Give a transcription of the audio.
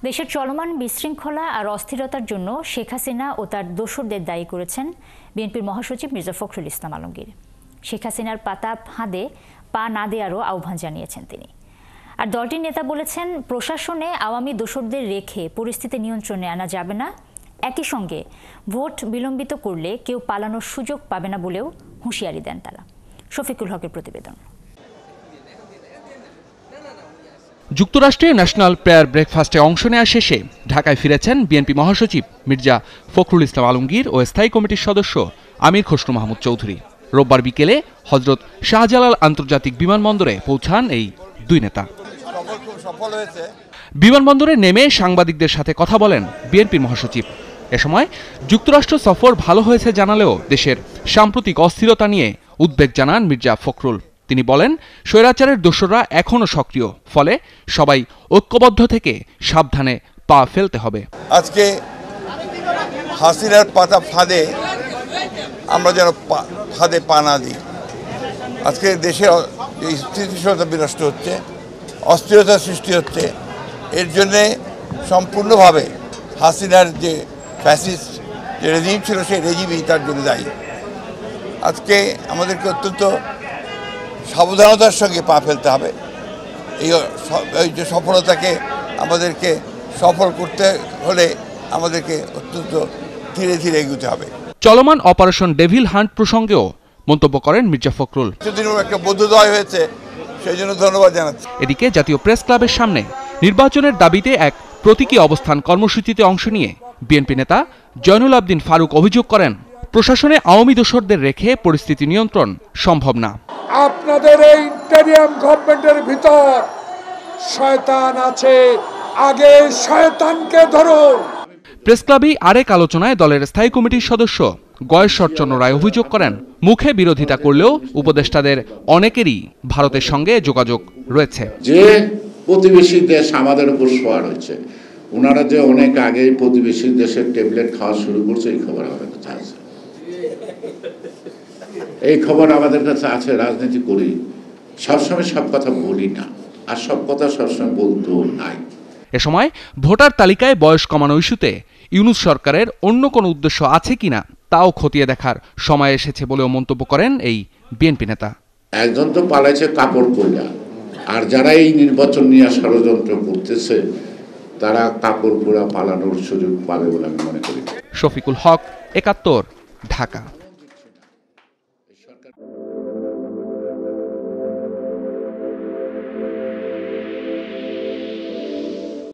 দেশের চলমান বিশৃঙ্খলা আর অস্থিরতার জন্য শেখ হাসিনা ও তার দোসরদের দায়ী করেছেন বিএনপির মহাসচিব মির্জা ফখরুল ইসলাম আলমগীর। শেখ হাসিনার পাতা ফাঁদে পা না দেওয়ারও আহ্বান জানিয়েছেন তিনি। আর দলটির নেতা বলেছেন, প্রশাসনে আওয়ামী দোসরদের রেখে পরিস্থিতি নিয়ন্ত্রণে আনা যাবে না। একই সঙ্গে ভোট বিলম্বিত করলে কেউ পালানোর সুযোগ পাবে না বলেও হুঁশিয়ারি দেন তারা। শফিকুল হকের প্রতিবেদন। যুক্তরাষ্ট্রে ন্যাশনাল প্রেয়ার ব্রেকফাস্টে অংশ নেওয়া শেষে ঢাকায় ফিরেছেন বিএনপি মহাসচিব মির্জা ফখরুল ইসলাম আলমগীর ও স্থায়ী কমিটির সদস্য আমির খসরু মাহমুদ চৌধুরী। রোববার বিকেলে হযরত শাহজালাল আন্তর্জাতিক বিমানবন্দরে পৌঁছান এই দুই নেতা। বিমানবন্দরে নেমে সাংবাদিকদের সাথে কথা বলেন বিএনপির মহাসচিব। এ সময় যুক্তরাষ্ট্র সফর ভালো হয়েছে জানালেও দেশের সাম্প্রতিক অস্থিরতা নিয়ে উদ্বেগ জানান মির্জা ফখরুল। তিনি বলেন, স্বৈরাচারের দোসররা এখনো সক্রিয়, ফলে সবাই ঐক্যবদ্ধ থেকে সাবধানে পা ফেলতে হবে। আজকে হাসিনার পাতা ফাঁদে আমরা যেন ফাঁদে পা না দিই। আজকে দেশের স্থিতিশীলতা বিনষ্ট হচ্ছে, অস্থিরতার সৃষ্টি হচ্ছে। এর জন্যে সম্পূর্ণভাবে হাসিনার যে ফ্যাসিস্ট যে রেজিম ছিল, সেই রেজিমই তার জন্য দায়ী। আজকে আমাদেরকে অত্যন্ত সাবধানতার সঙ্গে পা ফেলতে হবে। এই যে সফলতাকে আমাদেরকে সফল করতে হলে আমাদেরকে অত্যন্ত ধীরে ধীরে এগোতে হবে। চলমান অপারেশন ডেভিল হান্ট প্রসঙ্গেও মন্তব্য করেন মির্জা ফখরুল। একটা বোধোদয় হয়েছে, সেই জন্য ধন্যবাদ জানাচ্ছি। এদিকে জাতীয় প্রেস ক্লাবের সামনে নির্বাচনের দাবিতে এক প্রতীকী অবস্থান কর্মসূচিতে অংশ নিয়ে বিএনপি নেতা জয়নুল আবদিন ফারুক অভিযোগ করেন, প্রশাসনে আওয়ামী দোসরদের রেখে পরিস্থিতি নিয়ন্ত্রণ সম্ভব না। আপনাদের এই ইন্টেরিয়াম গভর্নমেন্টের ভিতর শয়তান আছে, আগে শয়তানকে ধরুন। প্রেস ক্লাবে আরেক আলোচনায় দলের স্থায়ী কমিটির সদস্য গয়েশ্বরচন্দ্র রায় অভিযোগ করেন, মুখে বিরোধিতা করলেও উপদেষ্টাদের অনেকেরই ভারতের সঙ্গে যোগাযোগ রয়েছে। যে প্রতিবেশী দেশ আমাদের উপর সোয়ার হচ্ছে, ওনারা যে অনেক আগে প্রতিবেশী দেশের ট্যাবলেট খাওয়া শুরু করছে, এই খবর আমাদের কাছে আছে। এই খবর আমাদের কাছে আছে। রাজনীতি করি, সবসময় সব কথা বলি না, আর সব কথা সবসময় বলতেও নাই। এ সময় ভোটার তালিকায় বয়স কমানো ইস্যুতে ইউনূস সরকারের অন্য কোনো উদ্দেশ্য আছে কিনা তাও খতিয়ে দেখার সময় এসেছে বলেও মন্তব্য করেন এই বিএনপি নেতা। একজন তো পালাইছে কাপড় পরা, আর যারা এই নির্বাচন নিয়ে ষড়যন্ত্র করতেছে তারা কাপড় পরা পালানোর সুযোগ পাবে বলে আমি মনে করি। শফিকুল হক, ৭১, ঢাকা।